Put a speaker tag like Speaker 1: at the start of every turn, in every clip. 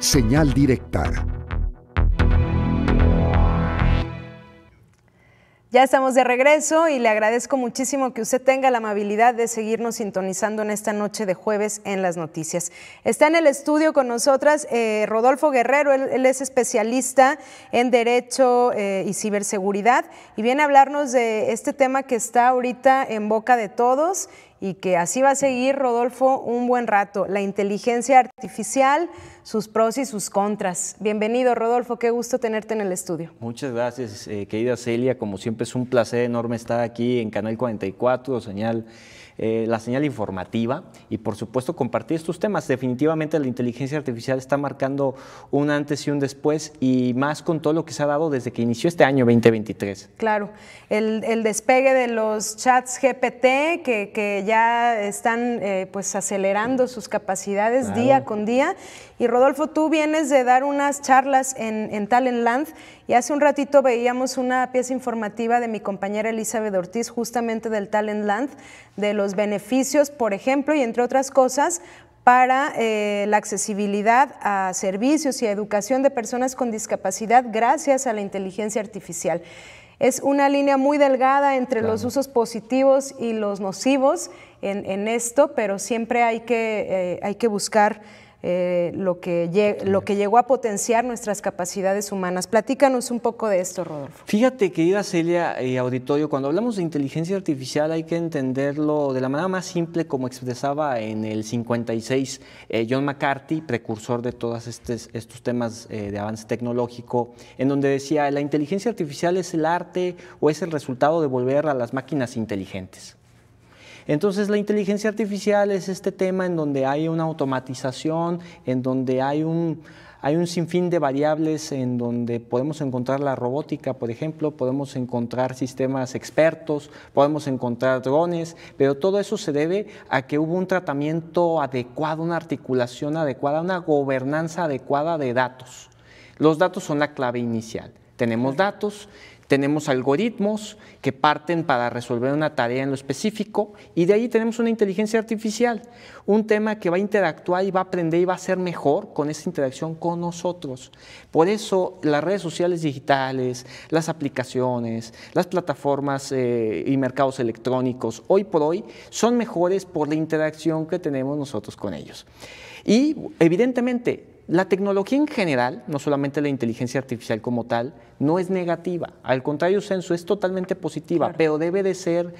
Speaker 1: Señal directa.
Speaker 2: Ya estamos de regreso y le agradezco muchísimo que usted tenga la amabilidad de seguirnos sintonizando en esta noche de jueves en las noticias. Está en el estudio con nosotras Rodolfo Guerrero, él es especialista en Derecho y Ciberseguridad y viene a hablarnos de este tema que está ahorita en boca de todos y que así va a seguir, Rodolfo, un buen rato, la inteligencia artificial, sus pros y sus contras. Bienvenido, Rodolfo, qué gusto tenerte en el estudio.
Speaker 3: Muchas gracias, querida Celia, como siempre es un placer enorme estar aquí en Canal 44, la señal informativa y por supuesto compartir estos temas. Definitivamente la inteligencia artificial está marcando un antes y un después y más con todo lo que se ha dado desde que inició este año 2023.
Speaker 2: Claro, el despegue de los chats GPT que ya están pues acelerando sus capacidades día con día. Y Rodolfo, tú vienes de dar unas charlas en Talentland y hace un ratito veíamos una pieza informativa de mi compañera Elizabeth Ortiz justamente del Talentland, de los beneficios, por ejemplo, y entre otras cosas, para la accesibilidad a servicios y a educación de personas con discapacidad gracias a la inteligencia artificial. Es una línea muy delgada entre los usos positivos y los nocivos en esto, pero siempre hay que buscar lo que llegó a potenciar nuestras capacidades humanas. Platícanos un poco de esto, Rodolfo.
Speaker 3: Fíjate, querida Celia y auditorio, cuando hablamos de inteligencia artificial hay que entenderlo de la manera más simple como expresaba en el 56 John McCarthy, precursor de todos estos temas de avance tecnológico, en donde decía, la inteligencia artificial es el arte o es el resultado de volver a las máquinas inteligentes. Entonces la inteligencia artificial es este tema en donde hay una automatización, en donde hay un sinfín de variables, en donde podemos encontrar la robótica, por ejemplo, podemos encontrar sistemas expertos, podemos encontrar drones, pero todo eso se debe a que hubo un tratamiento adecuado, una articulación adecuada, una gobernanza adecuada de datos. Los datos son la clave inicial. Tenemos datos, tenemos algoritmos que parten para resolver una tarea en lo específico y de ahí tenemos una inteligencia artificial, un tema que va a interactuar y va a aprender y va a ser mejor con esa interacción con nosotros. Por eso las redes sociales digitales, las aplicaciones, las plataformas y mercados electrónicos hoy por hoy son mejores por la interacción que tenemos nosotros con ellos. Y evidentemente la tecnología en general, no solamente la inteligencia artificial como tal, no es negativa, al contrario, Censo, es totalmente positiva, claro, pero debe de ser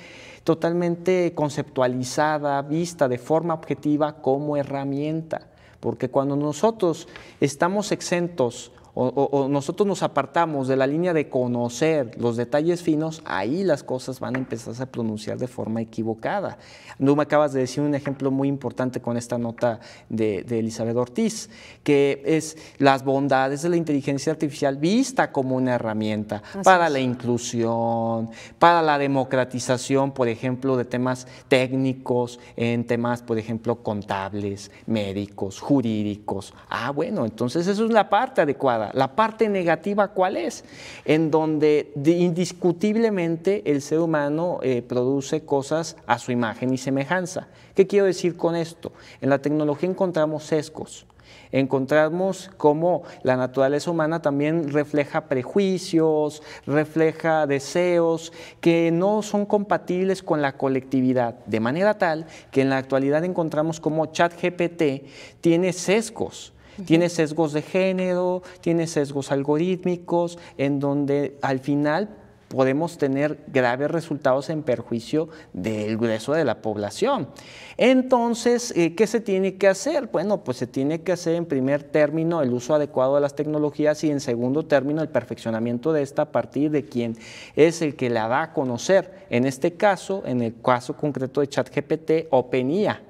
Speaker 3: totalmente conceptualizada, vista de forma objetiva como herramienta, porque cuando nosotros estamos exentos o nosotros nos apartamos de la línea de conocer los detalles finos, ahí las cosas van a empezar a pronunciar de forma equivocada. Tú me acabas de decir un ejemplo muy importante con esta nota de Elizabeth Ortiz, que es las bondades de la inteligencia artificial vista como una herramienta para la inclusión, para la democratización, por ejemplo, de temas técnicos, en temas, por ejemplo, contables, médicos, jurídicos. Bueno, entonces eso es la parte adecuada. La parte negativa, ¿cuál es? En donde indiscutiblemente el ser humano produce cosas a su imagen y semejanza. ¿Qué quiero decir con esto? En la tecnología encontramos sesgos. Encontramos cómo la naturaleza humana también refleja prejuicios, refleja deseos que no son compatibles con la colectividad, de manera tal que en la actualidad encontramos cómo ChatGPT tiene sesgos. Tiene sesgos de género, tiene sesgos algorítmicos, en donde al final podemos tener graves resultados en perjuicio del grueso de la población. Entonces, ¿qué se tiene que hacer? Bueno, pues se tiene que hacer en primer término el uso adecuado de las tecnologías y en segundo término el perfeccionamiento de esta a partir de quien es el que la da a conocer. En este caso, en el caso concreto de ChatGPT, OpenIA.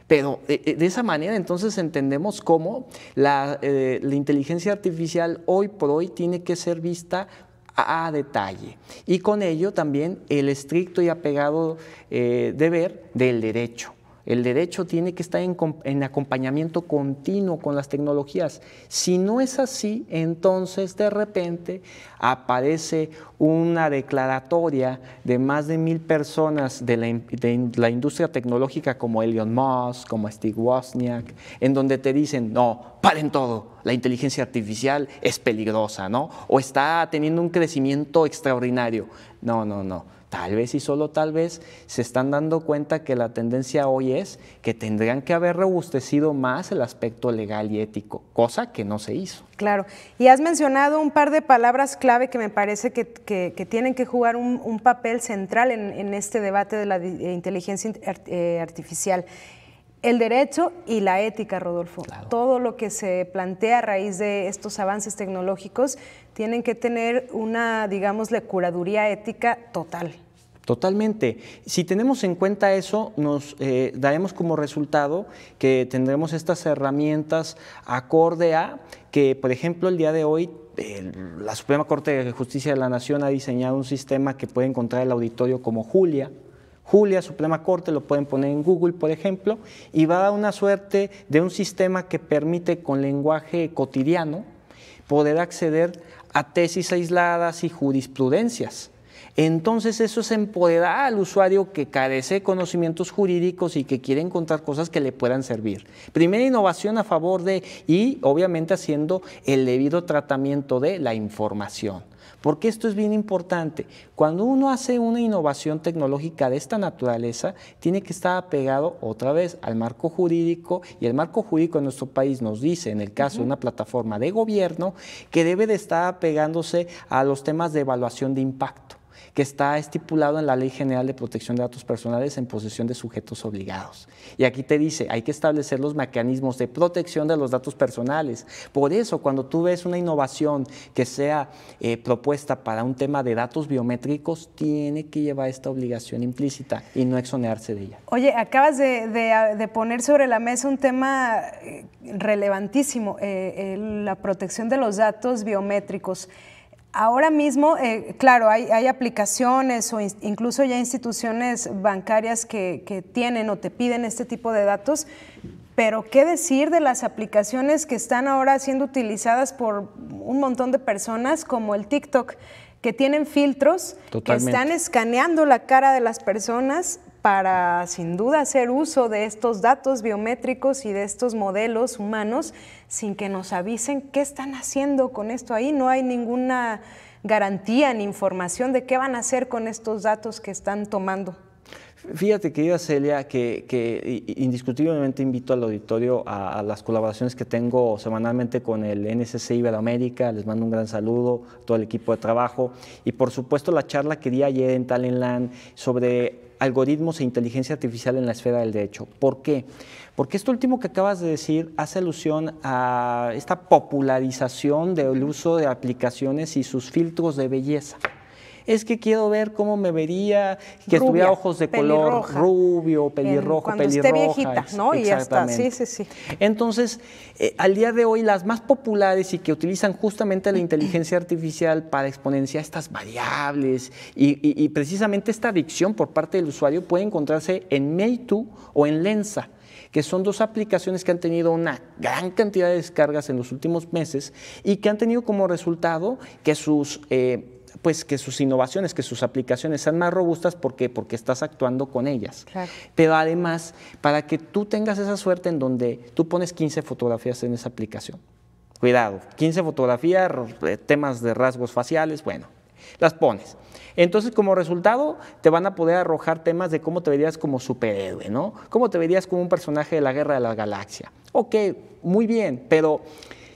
Speaker 3: Pero de esa manera entonces entendemos cómo la inteligencia artificial hoy por hoy tiene que ser vista a detalle y con ello también el estricto y apegado deber del derecho. El derecho tiene que estar en acompañamiento continuo con las tecnologías. Si no es así, entonces de repente aparece una declaratoria de más de 1000 personas de la industria tecnológica como Elon Musk, como Steve Wozniak, en donde te dicen, no, paren todo, la inteligencia artificial es peligrosa, ¿no? O está teniendo un crecimiento extraordinario. No, no, no. Tal vez y solo tal vez se están dando cuenta que la tendencia hoy es que tendrían que haber robustecido más el aspecto legal y ético, cosa que no se hizo.
Speaker 2: Claro, y has mencionado un par de palabras clave que me parece que tienen que jugar un papel central en este debate de la inteligencia artificial. El derecho y la ética, Rodolfo. Claro. Todo lo que se plantea a raíz de estos avances tecnológicos tienen que tener una, digámosle, curaduría ética total.
Speaker 3: Totalmente. Si tenemos en cuenta eso, nos daremos como resultado que tendremos estas herramientas acorde a que, por ejemplo, el día de hoy la Suprema Corte de Justicia de la Nación ha diseñado un sistema que puede encontrar el auditorio como Julia. Julia, Suprema Corte, lo pueden poner en Google, por ejemplo, y va a dar una suerte de un sistema que permite con lenguaje cotidiano poder acceder a tesis aisladas y jurisprudencias. Entonces eso es empoderar al usuario que carece de conocimientos jurídicos y que quiere encontrar cosas que le puedan servir. Primera innovación a favor de, y obviamente haciendo el debido tratamiento de la información. Porque esto es bien importante. Cuando uno hace una innovación tecnológica de esta naturaleza, tiene que estar apegado otra vez al marco jurídico, y el marco jurídico en nuestro país nos dice, en el caso de una plataforma de gobierno, que debe de estar apegándose a los temas de evaluación de impacto, que está estipulado en la Ley General de Protección de Datos Personales en posesión de sujetos obligados. Y aquí te dice, hay que establecer los mecanismos de protección de los datos personales. Por eso, cuando tú ves una innovación que sea propuesta para un tema de datos biométricos, tiene que llevar esta obligación implícita y no exonerarse de ella.
Speaker 2: Oye, acabas de poner sobre la mesa un tema relevantísimo, la protección de los datos biométricos. Ahora mismo, claro, hay aplicaciones o incluso ya instituciones bancarias que tienen o te piden este tipo de datos, pero ¿qué decir de las aplicaciones que están ahora siendo utilizadas por un montón de personas como el TikTok, que tienen filtros,
Speaker 3: Totalmente.
Speaker 2: Que están escaneando la cara de las personas para, sin duda, hacer uso de estos datos biométricos y de estos modelos humanos sin que nos avisen qué están haciendo con esto ahí? No hay ninguna garantía ni información de qué van a hacer con estos datos que están tomando.
Speaker 3: Fíjate, querida Celia, que indiscutiblemente invito al auditorio a las colaboraciones que tengo semanalmente con el NSC Iberoamérica. Les mando un gran saludo a todo el equipo de trabajo. Y por supuesto la charla que di ayer en Talentland sobre algoritmos e inteligencia artificial en la esfera del derecho. ¿Por qué? Porque esto último que acabas de decir hace alusión a esta popularización del uso de aplicaciones y sus filtros de belleza. Es que quiero ver cómo me vería, que estuviera ojos de color rubio, pelirrojo,
Speaker 2: cuando
Speaker 3: pelirroja.
Speaker 2: Esté viejita, ¿no? Y ya está, sí.
Speaker 3: Entonces, al día de hoy, las más populares y que utilizan justamente la inteligencia artificial para exponenciar estas variables y precisamente esta adicción por parte del usuario puede encontrarse en Meitu o en Lensa, que son dos aplicaciones que han tenido una gran cantidad de descargas en los últimos meses y que han tenido como resultado que sus innovaciones, que sus aplicaciones sean más robustas. ¿Por qué? Porque estás actuando con ellas.
Speaker 2: Claro.
Speaker 3: Pero además, para que tú tengas esa suerte en donde tú pones 15 fotografías en esa aplicación. Cuidado, 15 fotografías, temas de rasgos faciales, bueno, las pones. Entonces, como resultado, te van a poder arrojar temas de cómo te verías como superhéroe, ¿no? Cómo te verías como un personaje de la Guerra de la Galaxia. Ok, muy bien, pero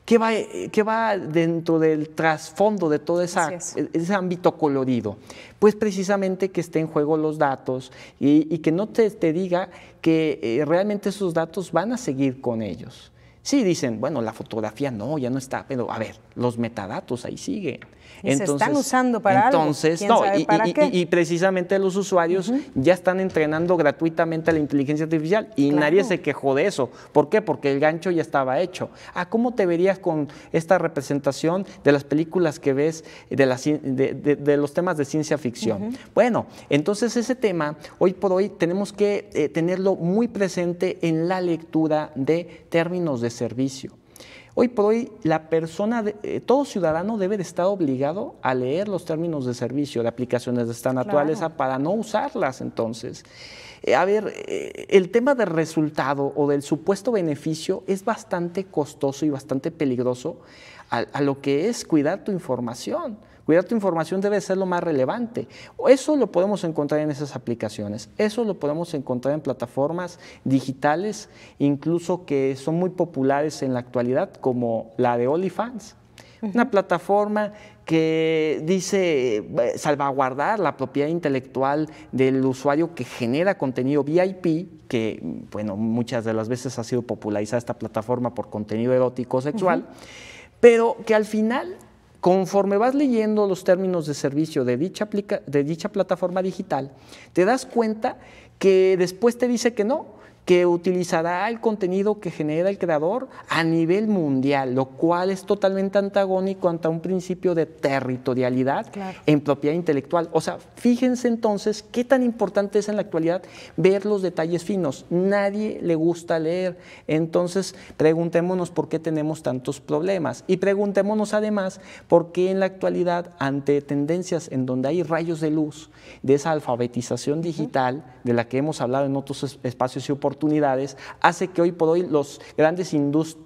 Speaker 3: ¿qué va dentro del trasfondo de todo ese ámbito colorido? Pues precisamente que esté en juego los datos y que no te diga que realmente esos datos van a seguir con ellos, Sí, dicen, bueno, la fotografía no, ya no está, pero a ver, los metadatos ahí siguen.
Speaker 2: Y se están usando para algo. ¿Quién sabe para qué?
Speaker 3: Y precisamente los usuarios ya están entrenando gratuitamente a la inteligencia artificial y nadie se quejó de eso. ¿Por qué? Porque el gancho ya estaba hecho. ¿Cómo te verías con esta representación de las películas que ves de los temas de ciencia ficción? Bueno, entonces ese tema, hoy por hoy, tenemos que tenerlo muy presente en la lectura de términos de servicio. Hoy por hoy, la persona, todo ciudadano debe de estar obligado a leer los términos de servicio de aplicaciones de esta naturaleza para no usarlas. Entonces, el tema del resultado o del supuesto beneficio es bastante costoso y bastante peligroso a lo que es cuidar tu información. Cuidar tu información debe ser lo más relevante. Eso lo podemos encontrar en esas aplicaciones, eso lo podemos encontrar en plataformas digitales, incluso que son muy populares en la actualidad, como la de OnlyFans. Una plataforma que dice salvaguardar la propiedad intelectual del usuario que genera contenido VIP, que bueno, muchas de las veces ha sido popularizada esta plataforma por contenido erótico o sexual, pero que al final, conforme vas leyendo los términos de servicio de dicha plataforma digital, te das cuenta que después te dice que no, que utilizará el contenido que genera el creador a nivel mundial, lo cual es totalmente antagónico ante un principio de territorialidad en propiedad intelectual. O sea, fíjense entonces qué tan importante es en la actualidad ver los detalles finos. Nadie le gusta leer. Entonces, preguntémonos por qué tenemos tantos problemas y preguntémonos además por qué en la actualidad, ante tendencias en donde hay rayos de luz de esa alfabetización digital de la que hemos hablado en otros espacios y oportunidades, hace que hoy por hoy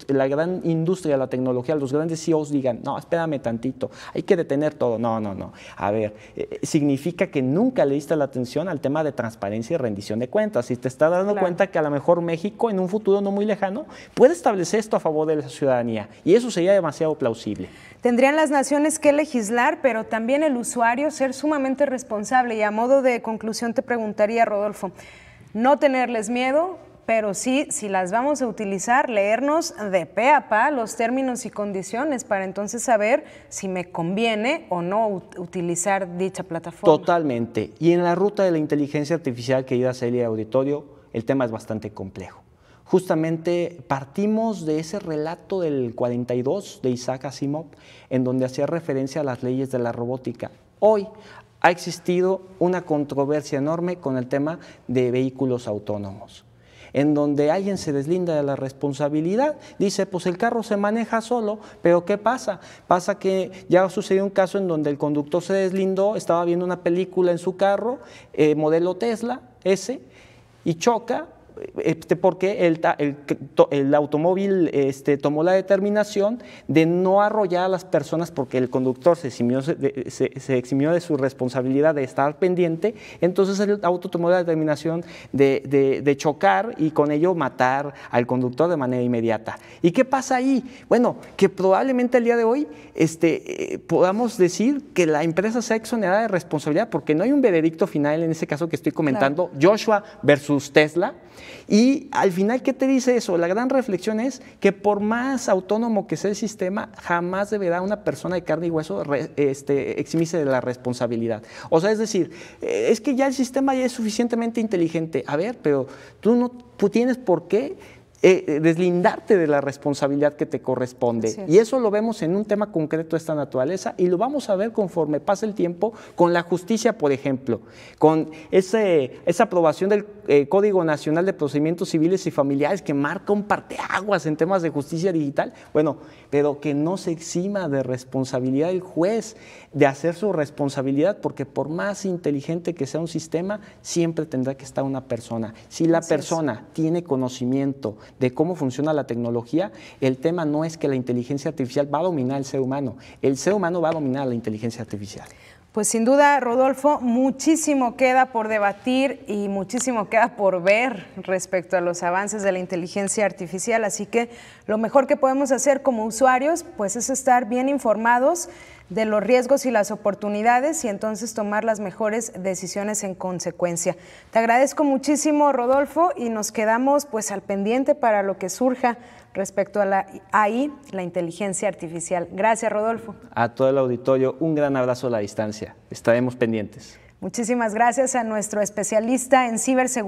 Speaker 3: la gran industria de la tecnología, los grandes CEOs digan, no, espérame tantito, hay que detener todo. No. A ver, significa que nunca le diste la atención al tema de transparencia y rendición de cuentas. Y te estás dando cuenta que a lo mejor México, en un futuro no muy lejano, puede establecer esto a favor de la ciudadanía. Y eso sería demasiado plausible.
Speaker 2: Tendrían las naciones que legislar, pero también el usuario ser sumamente responsable. Y a modo de conclusión te preguntaría, Rodolfo, no tenerles miedo, pero sí, si las vamos a utilizar, leernos de pe a pa los términos y condiciones para entonces saber si me conviene o no utilizar dicha plataforma.
Speaker 3: Totalmente. Y en la ruta de la inteligencia artificial, querida Celia Auditorio, el tema es bastante complejo. Justamente partimos de ese relato del 42 de Isaac Asimov, en donde hacía referencia a las leyes de la robótica. Hoy ha existido una controversia enorme con el tema de vehículos autónomos, en donde alguien se deslinda de la responsabilidad, dice, pues el carro se maneja solo, pero ¿qué pasa? Pasa que ya sucedió un caso en donde el conductor se deslindó, estaba viendo una película en su carro, modelo Tesla, y choca, porque el automóvil tomó la determinación de no arrollar a las personas porque el conductor se eximió de su responsabilidad de estar pendiente. Entonces el auto tomó la determinación de chocar y con ello matar al conductor de manera inmediata. ¿Y qué pasa ahí? Bueno, que probablemente el día de hoy podamos decir que la empresa sea exonerada de responsabilidad porque no hay un veredicto final en ese caso que estoy comentando, Joshua versus Tesla. Y al final, ¿qué te dice eso? La gran reflexión es que por más autónomo que sea el sistema, jamás deberá una persona de carne y hueso eximirse de la responsabilidad. O sea, es decir, es que ya el sistema ya es suficientemente inteligente. A ver, pero tú tienes por qué deslindarte de la responsabilidad que te corresponde. Sí. Y eso lo vemos en un tema concreto de esta naturaleza y lo vamos a ver conforme pase el tiempo con la justicia, por ejemplo, con esa aprobación del Código Nacional de Procedimientos Civiles y Familiares que marca un parteaguas en temas de justicia digital. Bueno, pero que no se exima de responsabilidad el juez de hacer su responsabilidad, porque por más inteligente que sea un sistema, siempre tendrá que estar una persona. Si la persona tiene conocimiento de cómo funciona la tecnología, el tema no es que la inteligencia artificial va a dominar al ser humano, el ser humano va a dominar a la inteligencia artificial.
Speaker 2: Pues sin duda, Rodolfo, muchísimo queda por debatir y muchísimo queda por ver respecto a los avances de la inteligencia artificial, así que lo mejor que podemos hacer como usuarios pues es estar bien informados de los riesgos y las oportunidades y entonces tomar las mejores decisiones en consecuencia. Te agradezco muchísimo, Rodolfo, y nos quedamos pues al pendiente para lo que surja respecto a la AI, la inteligencia artificial. Gracias, Rodolfo.
Speaker 3: A todo el auditorio, un gran abrazo a la distancia. Estaremos pendientes.
Speaker 2: Muchísimas gracias a nuestro especialista en ciberseguridad.